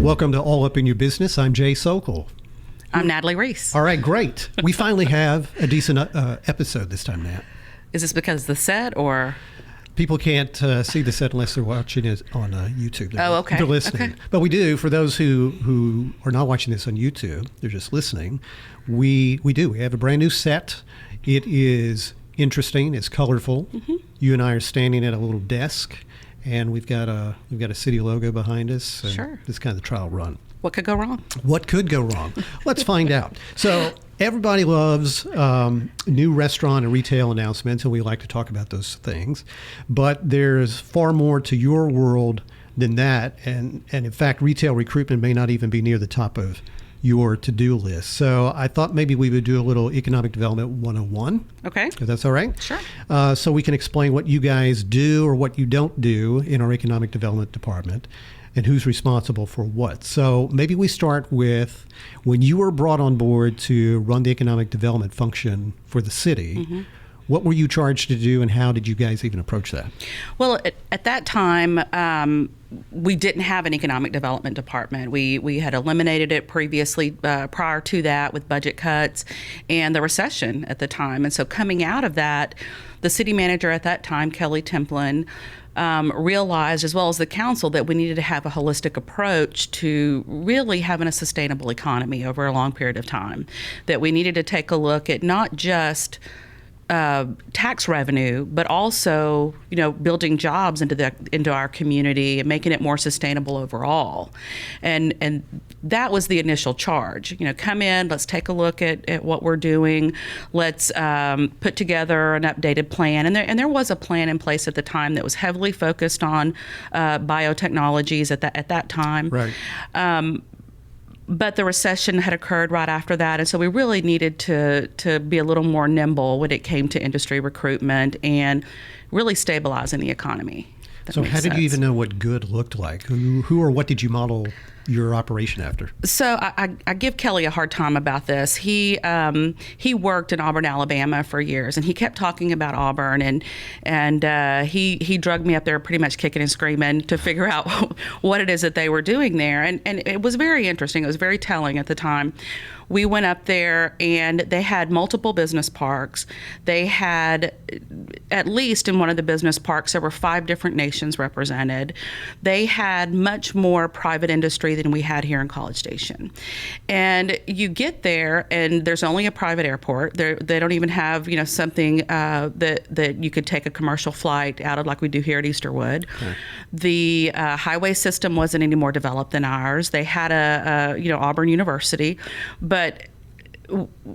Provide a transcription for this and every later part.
Welcome to All Up in Your Business. I'm Jay Socol. I'm Natalie Ruiz. All right, great. We finally have a decent episode this time, Nat. Is this because of the set or? People can't see the set unless they're watching it on YouTube. Okay. They're listening. Okay. But we do, for those who are not watching this on YouTube, they're just listening, we do. We have a brand new set. It is interesting. It's colorful. Mm-hmm. You and I are standing at a little desk, and we've got a city logo behind us. And sure. This is kind of the trial run. What could go wrong? What could go wrong? Let's find out. So everybody loves new restaurant and retail announcements, and we like to talk about those things. But there's far more to your world than that. And in fact, retail recruitment may not even be near the top of your to-do list. So I thought maybe we would do a little economic development 101. Okay. If that's all right? Sure. So we can explain what you guys do or what you don't do in our economic development department and who's responsible for what. So maybe we start with when you were brought on board to run the economic development function for the city. Mm-hmm. What were you charged to do, and how did you guys even approach that? Well, at that time, we didn't have an economic development department. We had eliminated it previously, prior to that, with budget cuts and the recession at the time. And so coming out of that, the city manager at that time, Kelly Templin, realized, as well as the council, that we needed to have a holistic approach to really having a sustainable economy over a long period of time. That we needed to take a look at not just tax revenue, but also, building jobs into our community and making it more sustainable overall. And that was the initial charge. Come in, let's take a look at what we're doing. Let's put together an updated plan. And there was a plan in place at the time that was heavily focused on biotechnologies at that time. Right. But the recession had occurred right after that, and so we really needed to be a little more nimble when it came to industry recruitment and really stabilizing the economy. So how did you even know what good looked like? Who or what did you model your operation after? So I give Kelly a hard time about this. He worked in Auburn, Alabama for years, and he kept talking about Auburn, and he drugged me up there pretty much kicking and screaming to figure out what it is that they were doing there. And it was very interesting. It was very telling at the time. We went up there, and they had multiple business parks. They had, at least in one of the business parks, there were 5 different nations represented. They had much more private industry than we had here in College Station. And you get there, and there's only a private airport. They don't even have, something that you could take a commercial flight out of like we do here at Easterwood. Okay. The highway system wasn't any more developed than ours. They had Auburn University, but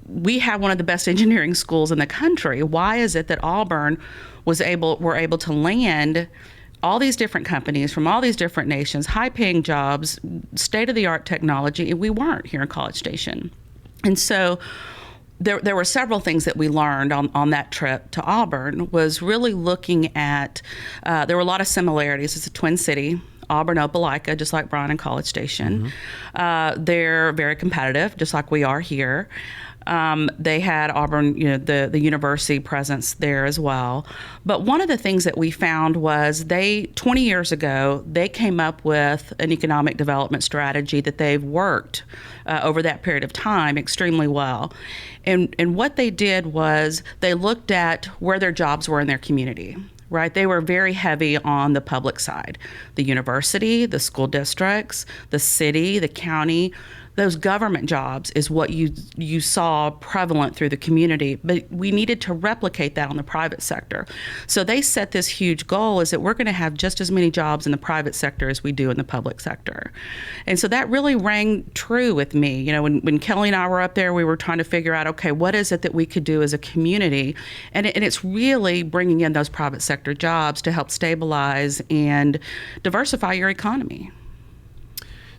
we have one of the best engineering schools in the country. Why is it that Auburn were able to land all these different companies from all these different nations, high-paying jobs, state-of-the-art technology, and we weren't here in College Station? And so there were several things that we learned on that trip to Auburn, was really looking at, there were a lot of similarities. It's a twin city. Auburn, Opelika, just like Bryan and College Station. Mm-hmm. They're very competitive, just like we are here. They had Auburn, the university presence there as well. But one of the things that we found was 20 years ago, they came up with an economic development strategy that they've worked over that period of time extremely well. And what they did was they looked at where their jobs were in their community. Right, they were very heavy on the public side. The university, the school districts, the city, the county, those government jobs is what you saw prevalent through the community. But we needed to replicate that on the private sector. So they set this huge goal, is that we're going to have just as many jobs in the private sector as we do in the public sector. And so that really rang true with me. When Kelly and I were up there, we were trying to figure out, okay, what is it that we could do as a community? And it's really bringing in those private sector jobs to help stabilize and diversify your economy.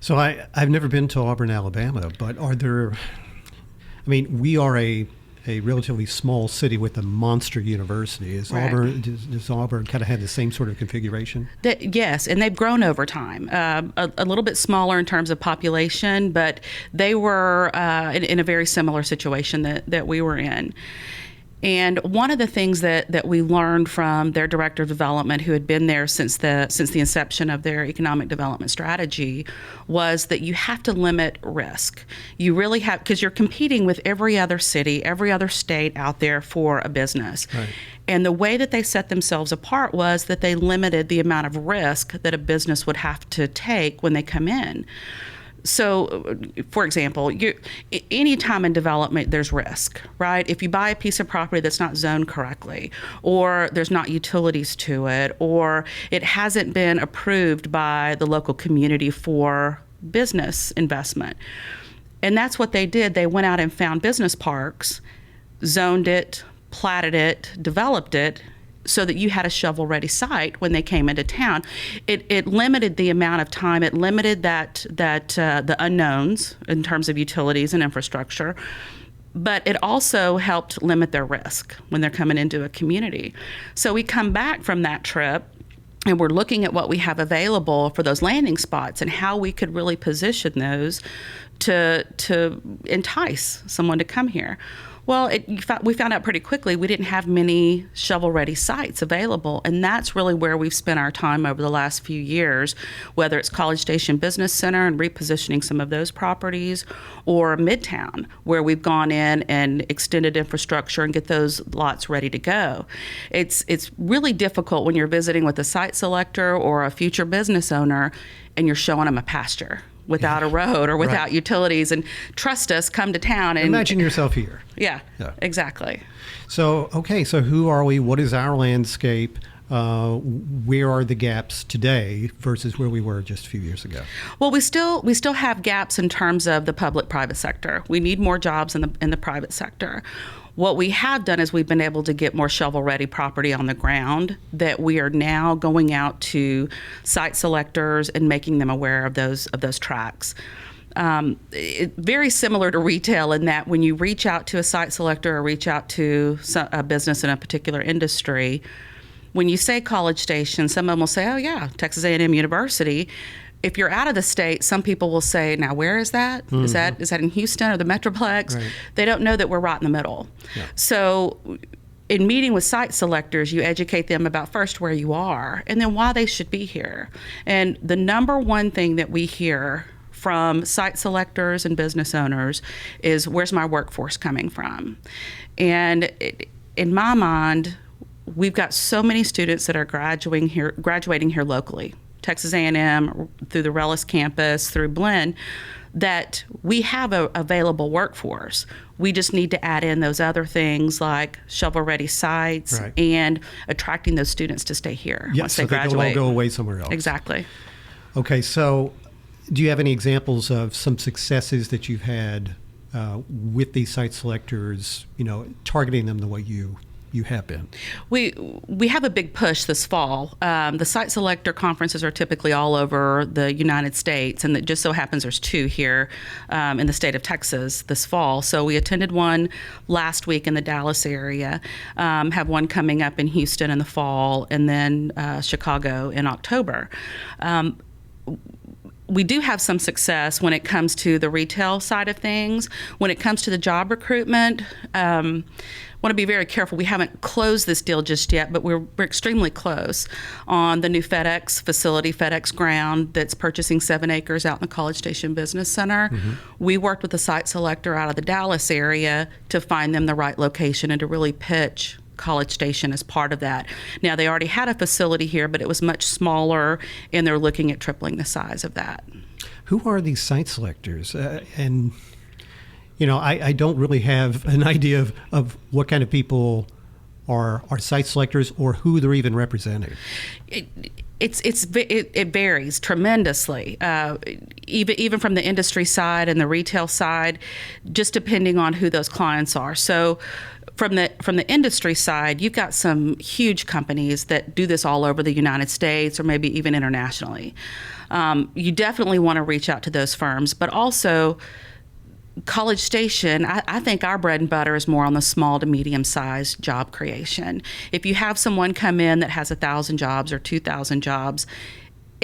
So I've never been to Auburn, Alabama, but we are a relatively small city with a monster university. Right. Does Auburn kind of have the same sort of configuration? Yes, and they've grown over time. A little bit smaller in terms of population, but they were in a very similar situation that we were in. And one of the things that we learned from their director of development, who had been there since the inception of their economic development strategy, was that you have to limit risk. You really have, because you're competing with every other city, every other state out there for a business. Right. And the way that they set themselves apart was that they limited the amount of risk that a business would have to take when they come in. So, for example, any time in development, there's risk, right? If you buy a piece of property that's not zoned correctly, or there's not utilities to it, or it hasn't been approved by the local community for business investment. And that's what they did. They went out and found business parks, zoned it, platted it, developed it, so that you had a shovel-ready site when they came into town. It limited the amount of time. It limited the unknowns in terms of utilities and infrastructure, but it also helped limit their risk when they're coming into a community. So we come back from that trip, and we're looking at what we have available for those landing spots and how we could really position those to entice someone to come here. Well, we found out pretty quickly we didn't have many shovel-ready sites available, and that's really where we've spent our time over the last few years, whether it's College Station Business Center and repositioning some of those properties, or Midtown, where we've gone in and extended infrastructure and get those lots ready to go. It's really difficult when you're visiting with a site selector or a future business owner and you're showing them a pasture without a road or without utilities, and trust us, come to town and imagine yourself here. Yeah, exactly. So, okay, so who are we? What is our landscape? Where are the gaps today versus where we were just a few years ago? Well, we still have gaps in terms of the public-private sector. We need more jobs in the private sector. What we have done is we've been able to get more shovel-ready property on the ground that we are now going out to site selectors and making them aware of those tracts. Very similar to retail in that when you reach out to a site selector or reach out to a business in a particular industry, when you say College Station, some of them will say, oh yeah, Texas A&M University. If you're out of the state, some people will say, now where is that? Mm-hmm. Is that in Houston or the Metroplex? Right. They don't know that we're right in the middle. Yeah. So in meeting with site selectors, you educate them about first where you are and then why they should be here. And the number one thing that we hear from site selectors and business owners is, where's my workforce coming from? And in my mind, we've got so many students that are graduating here locally. Texas A&M, through the Rellis campus, through Blinn, that we have a available workforce. We just need to add in those other things like shovel-ready sites and attracting those students to stay here once they graduate. They don't all go away somewhere else. Exactly. Okay, so do you have any examples of some successes that you've had with these site selectors, targeting them the way you have been? We have a big push this fall. The site selector conferences are typically all over the United States, and it just so happens there's two here in the state of Texas this fall. So we attended one last week in the Dallas area, have one coming up in Houston in the fall, and then Chicago in October. We do have some success when it comes to the retail side of things. When it comes to the job recruitment, want to be very careful. We haven't closed this deal just yet, but we're extremely close on the new FedEx facility, FedEx ground, that's purchasing 7 acres out in the College Station Business Center. Mm-hmm. We worked with a site selector out of the Dallas area to find them the right location and to really pitch College Station as part of that. Now, they already had a facility here, but it was much smaller, and they're looking at tripling the size of that. Who are these site selectors? I don't really have an idea of what kind of people are site selectors or who they're even representing. It varies tremendously, even from the industry side and the retail side, just depending on who those clients are. So from the industry side, you've got some huge companies that do this all over the United States or maybe even internationally. You definitely want to reach out to those firms, but also College Station, I think our bread and butter is more on the small to medium-sized job creation. If you have someone come in that has 1,000 jobs or 2,000 jobs,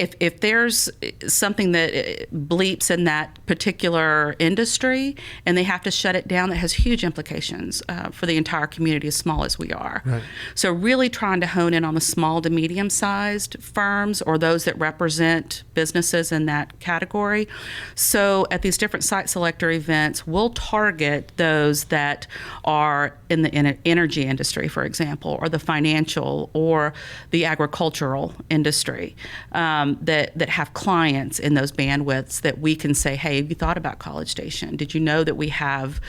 if there's something that bleeps in that particular industry and they have to shut it down, that has huge implications for the entire community, as small as we are. Right. So really trying to hone in on the small to medium-sized firms or those that represent businesses in that category. So at these different site selector events, we'll target those that are in the energy industry, for example, or the financial or the agricultural industry, that have clients in those bandwidths that we can say, hey, have you thought about College Station? Did you know that we have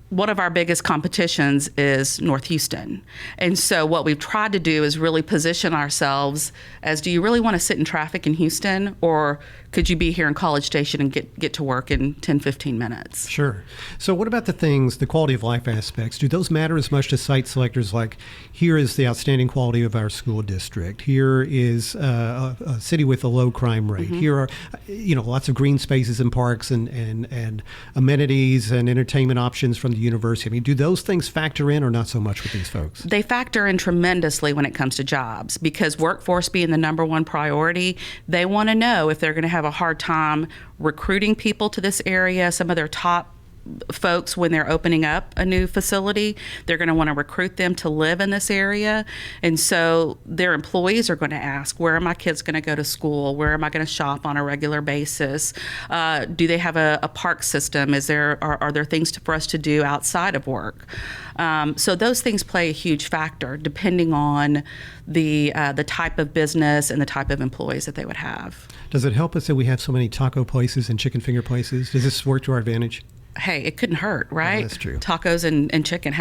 one of our biggest competitions is North Houston. And so what we've tried to do is really position ourselves as, do you really want to sit in traffic in Houston, or could you be here in College Station and get to work in 10, 15 minutes? Sure. So what about the quality of life aspects? Do those matter as much to site selectors? Like, here is the outstanding quality of our school district. Here is a city with a low crime rate. Mm-hmm. Here are, lots of green spaces and parks and amenities and entertainment options from the university. I mean, do those things factor in or not so much with these folks? They factor in tremendously when it comes to jobs, because workforce being the number one priority, they want to know if they're going to have a hard time recruiting people to this area. Some of their top folks, when they're opening up a new facility, they're going to want to recruit them to live in this area. And so their employees are going to ask, where are my kids going to go to school? Where am I going to shop on a regular basis? Do they have a park system? Are there things for us to do outside of work? So those things play a huge factor depending on the type of business and the type of employees that they would have. Does it help us that we have so many taco places and chicken finger places? Does this work to our advantage? Hey, it couldn't hurt, right? Oh, that's true. Tacos and chicken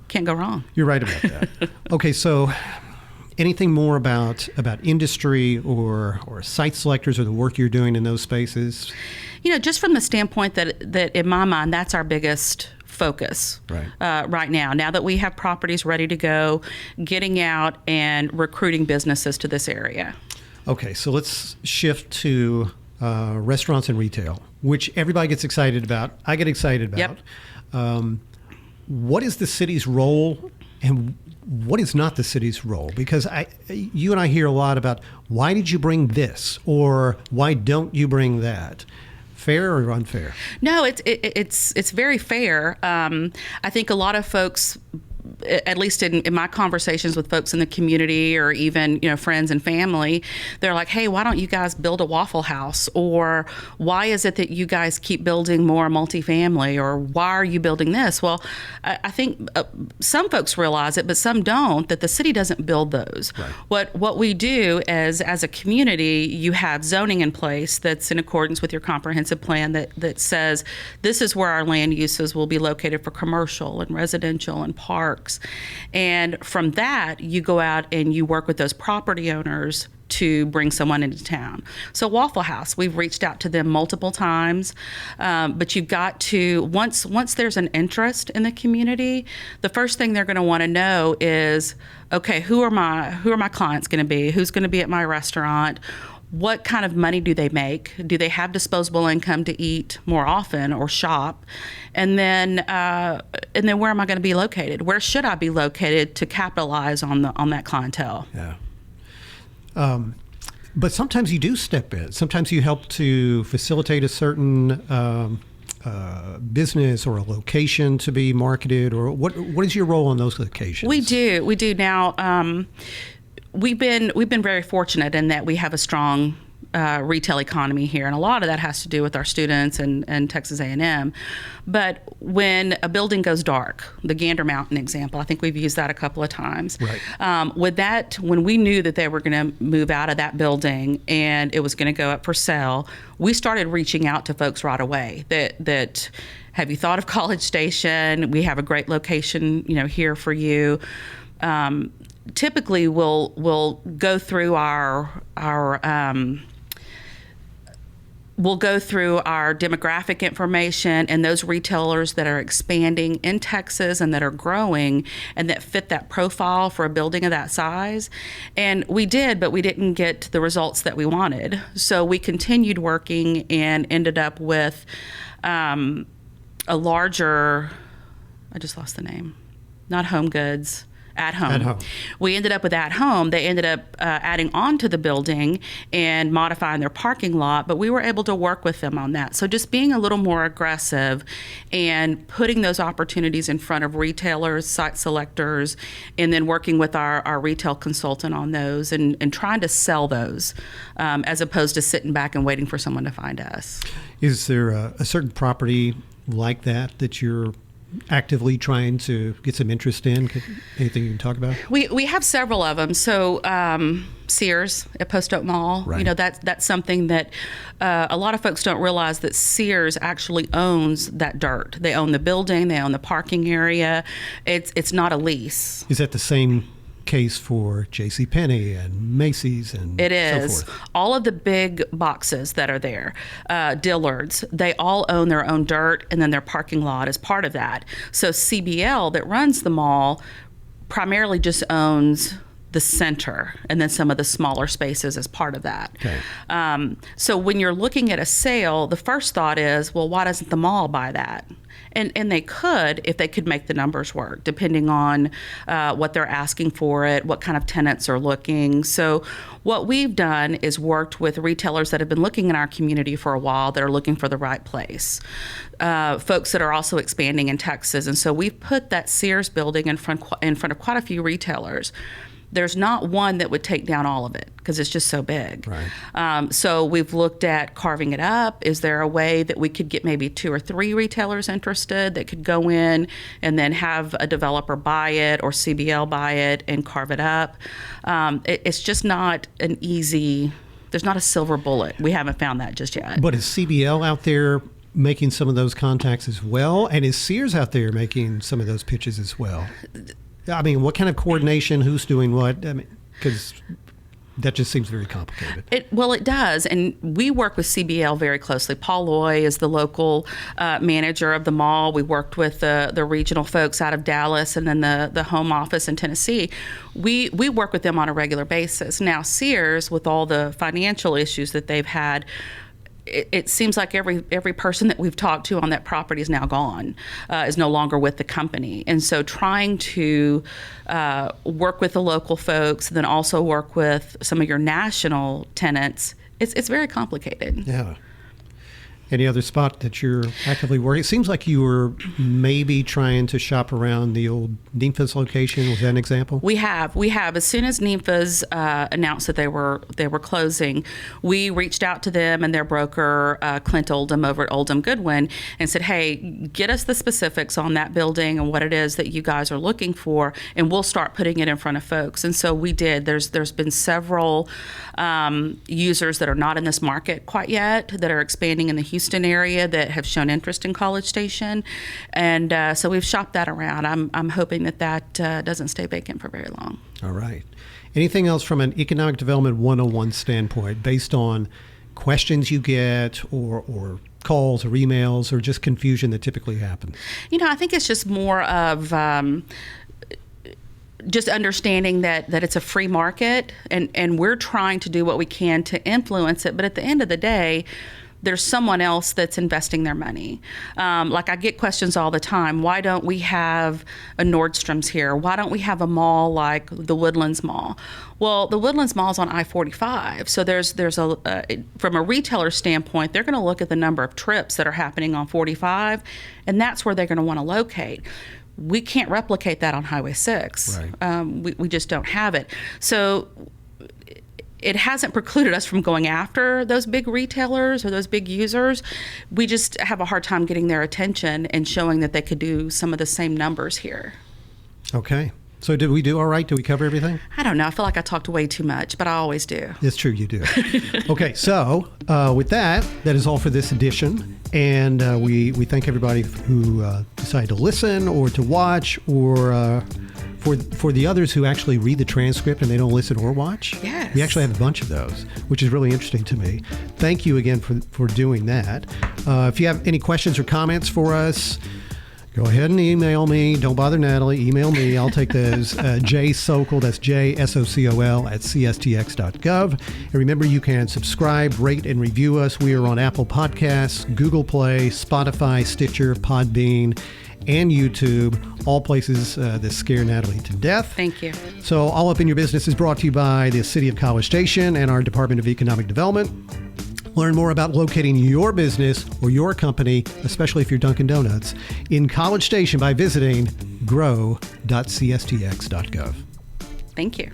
can't go wrong. You're right about that. Okay, so anything more about industry or site selectors or the work you're doing in those spaces? Just from the standpoint that in my mind, that's our biggest focus right now. Now that we have properties ready to go, getting out and recruiting businesses to this area. Okay, so let's shift to restaurants and retail, which everybody gets excited about. I get excited about. Yep. What is the city's role and what is not the city's role? Because you and I hear a lot about, why did you bring this, or why don't you bring that? Fair or unfair? No, it's very fair. I think a lot of folks, at least in my conversations with folks in the community or even friends and family, they're like, hey, why don't you guys build a Waffle House? Or why is it that you guys keep building more multifamily? Or why are you building this? Well, I think some folks realize it, but some don't, that the city doesn't build those. Right. What we do as a community, you have zoning in place that's in accordance with your comprehensive plan that says this is where our land uses will be located for commercial and residential and parks. And from that, you go out and you work with those property owners to bring someone into town. So Waffle House, we've reached out to them multiple times, but you've got to, once there's an interest in the community, the first thing they're going to want to know is, okay, who are my clients going to be? Who's going to be at my restaurant? What kind of money do they make? Do they have disposable income to eat more often or shop? And then where am I going to be located? Where should I be located to capitalize on that clientele? Yeah. But sometimes you do step in. Sometimes you help to facilitate a certain business or a location to be marketed. Or what is your role on those locations? We do now. We've been very fortunate in that we have a strong retail economy here, and a lot of that has to do with our students and Texas A&M. But when a building goes dark, the Gander Mountain example, I think we've used that a couple of times. Right. With that, when we knew that they were going to move out of that building and it was going to go up for sale, we started reaching out to folks right away that have you thought of College Station? We have a great location, here for you. Typically, we'll go through our demographic information and those retailers that are expanding in Texas and that are growing and that fit that profile for a building of that size. And we did, but we didn't get the results that we wanted. So we continued working and ended up with a larger, I just lost the name, not Home Goods, At home. At home. We ended up with At Home. They ended up adding on to the building and modifying their parking lot, but we were able to work with them on that. So just being a little more aggressive and putting those opportunities in front of retailers, site selectors, and then working with our retail consultant on those and trying to sell those as opposed to sitting back and waiting for someone to find us. Is there a certain property like that you're actively trying to get some interest in? Anything you can talk about? We have several of them. So Sears at Post Oak Mall, right. That's something that a lot of folks don't realize, that Sears actually owns that dirt. They own the building, they own the parking area. It's not a lease. Is that the same case for JCPenney and Macy's and it is. so forth? All of the big boxes that are there, Dillard's, they all own their own dirt, and then their parking lot is part of that. So CBL that runs the mall primarily just owns the center and then some of the smaller spaces as part of that. Okay. So when you're looking at a sale, the first thought is, well, why doesn't the mall buy that? And they could if they could make the numbers work, depending on what they're asking for it, what kind of tenants are looking. So what we've done is worked with retailers that have been looking in our community for a while that are looking for the right place. Folks that are also expanding in Texas. And so we've put that Sears building in front of quite a few retailers. There's not one that would take down all of it because it's just so big. Right. So we've looked at carving it up. Is there a way that we could get maybe 2 or 3 retailers interested that could go in and then have a developer buy it or CBL buy it and carve it up? It's just not an easy, there's not a silver bullet. We haven't found that just yet. But is CBL out there making some of those contacts as well? And is Sears out there making some of those pitches as well? I mean, what kind of coordination? Who's doing what? I mean, because that just seems very complicated. It does. And we work with CBL very closely. Paul Loy is the local manager of the mall. We worked with the regional folks out of Dallas and then the home office in Tennessee. We work with them on a regular basis. Now, Sears, with all the financial issues that they've had, it seems like every person that we've talked to on that property is now gone, is no longer with the company. And so trying to work with the local folks, then also work with some of your national tenants, it's very complicated. Yeah. Any other spot that you're actively working? It seems like you were maybe trying to shop around the old Memphis location. Was that an example? We have. As soon as Memphis announced that they were closing, we reached out to them and their broker, Clint Oldham over at Oldham Goodwin, and said, hey, get us the specifics on that building and what it is that you guys are looking for, and we'll start putting it in front of folks. And so we did. There's been several users that are not in this market quite yet that are expanding in the Houston area that have shown interest in College Station, and so we've shopped that around. I'm hoping that doesn't stay vacant for very long. All right. Anything else from an economic development 101 standpoint, based on questions you get or calls or emails or just confusion that typically happens? I think it's just more of just understanding that it's a free market, and we're trying to do what we can to influence it. But at the end of the day, there's someone else that's investing their money. Like I get questions all the time. Why don't we have a Nordstrom's here? Why don't we have a mall like the Woodlands Mall? Well, the Woodlands Mall is on I-45. So there's from a retailer standpoint, they're going to look at the number of trips that are happening on 45, and that's where they're going to want to locate. We can't replicate that on Highway 6. Right. We just don't have it. So it hasn't precluded us from going after those big retailers or those big users. We just have a hard time getting their attention and showing that they could do some of the same numbers here. Okay. So did we do all right? Did we cover everything? I don't know. I feel like I talked way too much, but I always do. It's true, you do. Okay, so with that is all for this edition. And we thank everybody who decided to listen or to watch, or for the others who actually read the transcript and they don't listen or watch. Yes. We actually have a bunch of those, which is really interesting to me. Thank you again for doing that. If you have any questions or comments for us, go ahead and email me. Don't bother Natalie. Email me. I'll take those. Socol, that's JSOCOL at CSTX.gov. And remember, you can subscribe, rate, and review us. We are on Apple Podcasts, Google Play, Spotify, Stitcher, Podbean, and YouTube, all places that scare Natalie to death. Thank you. So All Up in Your Business is brought to you by the City of College Station and our Department of Economic Development. Learn more about locating your business or your company, especially if you're Dunkin' Donuts, in College Station by visiting grow.cstx.gov. Thank you.